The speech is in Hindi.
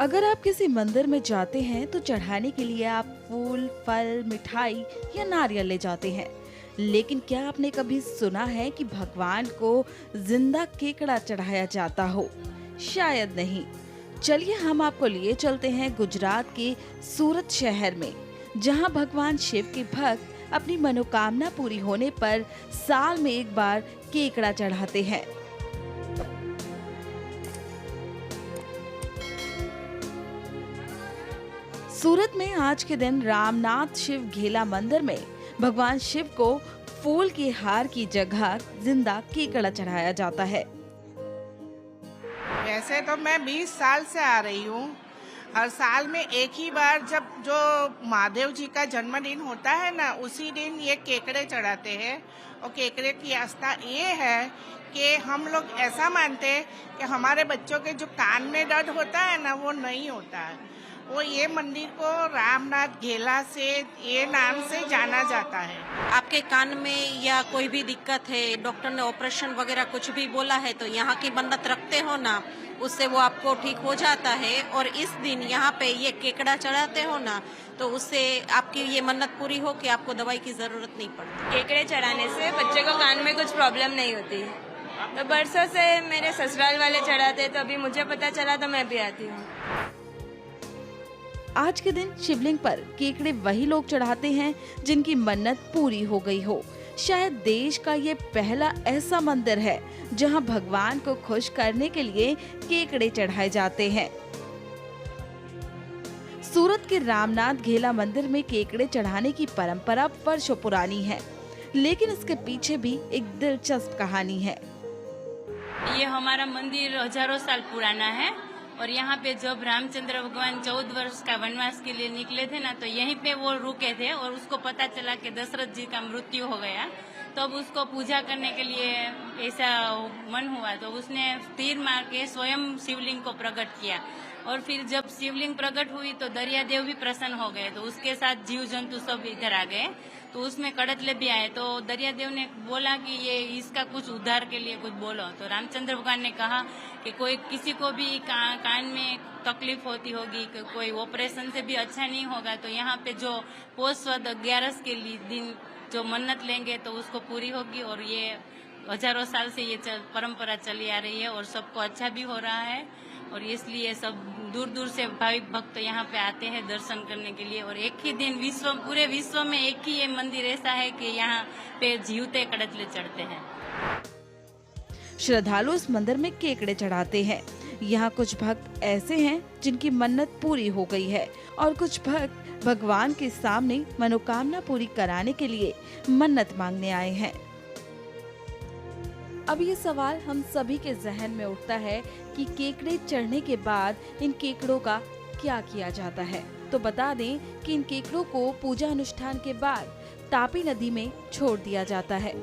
अगर आप किसी मंदिर में जाते हैं तो चढ़ाने के लिए आप फूल, फल, मिठाई या नारियल ले जाते हैं। लेकिन क्या आपने कभी सुना है कि भगवान को जिंदा केकड़ा चढ़ाया जाता हो? शायद नहीं। चलिए हम आपको लिए चलते हैं गुजरात के सूरत शहर में, जहां भगवान शिव के भक्त अपनी मनोकामना पूरी होने पर साल में एक बार केकड़ा चढ़ाते हैं। सूरत में आज के दिन रामनाथ शिव घेला मंदिर में भगवान शिव को फूल के हार की जगह जिंदा केकड़ा चढ़ाया जाता है। वैसे तो मैं 20 साल से आ रही हूँ। हर साल में एक ही बार जब जो महादेव जी का जन्मदिन होता है ना, उसी दिन ये केकड़े चढ़ाते हैं। और केकड़े की आस्था ये है कि हम लोग ऐसा मानते हैं कि हमारे बच्चों के जो कान में दर्द होता है ना, वो नहीं होता है। वो ये मंदिर को रामनाथ घेला से ये नाम से जाना जाता है। आपके कान में या कोई भी दिक्कत है, डॉक्टर ने ऑपरेशन वगैरह कुछ भी बोला है, तो यहाँ की मन्नत रखते हो ना, उससे वो आपको ठीक हो जाता है। और इस दिन यहाँ पे ये केकड़ा चढ़ाते हो ना, तो उससे आपकी ये मन्नत पूरी हो कि आपको दवाई की जरूरत नहीं पड़ती। केकड़े चढ़ाने से बच्चे को कान में कुछ प्रॉब्लम नहीं होती। तो बरसों से मेरे ससुराल वाले चढ़ाते, तो अभी मुझे पता चला तो मैं भी आती हूँ। आज के दिन शिवलिंग पर केकड़े वही लोग चढ़ाते हैं जिनकी मन्नत पूरी हो गई हो। शायद देश का ये पहला ऐसा मंदिर है जहां भगवान को खुश करने के लिए केकड़े चढ़ाए जाते हैं। सूरत के रामनाथ घेला मंदिर में केकड़े चढ़ाने की परंपरा वर्षों पुरानी है, लेकिन इसके पीछे भी एक दिलचस्प कहानी है। ये हमारा मंदिर हजारों साल पुराना है और यहाँ पे जब रामचंद्र भगवान 14 वर्ष का वनवास के लिए निकले थे ना, तो यहीं पे वो रुके थे और उसको पता चला कि दशरथ जी का मृत्यु हो गया। तो अब उसको पूजा करने के लिए ऐसा मन हुआ, तो उसने तीर मार के स्वयं शिवलिंग को प्रकट किया। और फिर जब शिवलिंग प्रकट हुई तो दरियादेव भी प्रसन्न हो गए, तो उसके साथ जीव जंतु सब इधर आ गए। तो उसमें कड़तले भी आए, तो दरियादेव ने बोला कि ये इसका कुछ उद्धार के लिए कुछ बोलो। तो रामचंद्र भगवान ने कहा कि कोई किसी को भी कान में तकलीफ होती होगी, कोई ऑपरेशन से भी अच्छा नहीं होगा, तो यहाँ पे जो पोष वद 11 के दिन जो मन्नत लेंगे तो उसको पूरी होगी। और ये हजारों साल से ये परंपरा चली आ रही है और सबको अच्छा भी हो रहा है। और इसलिए सब दूर दूर से भाविक भक्त यहाँ पे आते हैं दर्शन करने के लिए। और एक ही दिन पूरे विश्व में एक ही ये मंदिर ऐसा है कि यहाँ पे जीवते कड़तले चढ़ते हैं। श्रद्धालु इस मंदिर में केकड़े चढ़ाते हैं। यहाँ कुछ भक्त ऐसे हैं जिनकी मन्नत पूरी हो गई है और कुछ भक्त भगवान के सामने मनोकामना पूरी कराने के लिए मन्नत मांगने आए हैं। अब ये सवाल हम सभी के जहन में उठता है कि केकड़े चढ़ने के बाद इन केकड़ों का क्या किया जाता है। तो बता दें कि इन केकड़ों को पूजा अनुष्ठान के बाद तापी नदी में छोड़ दिया जाता है।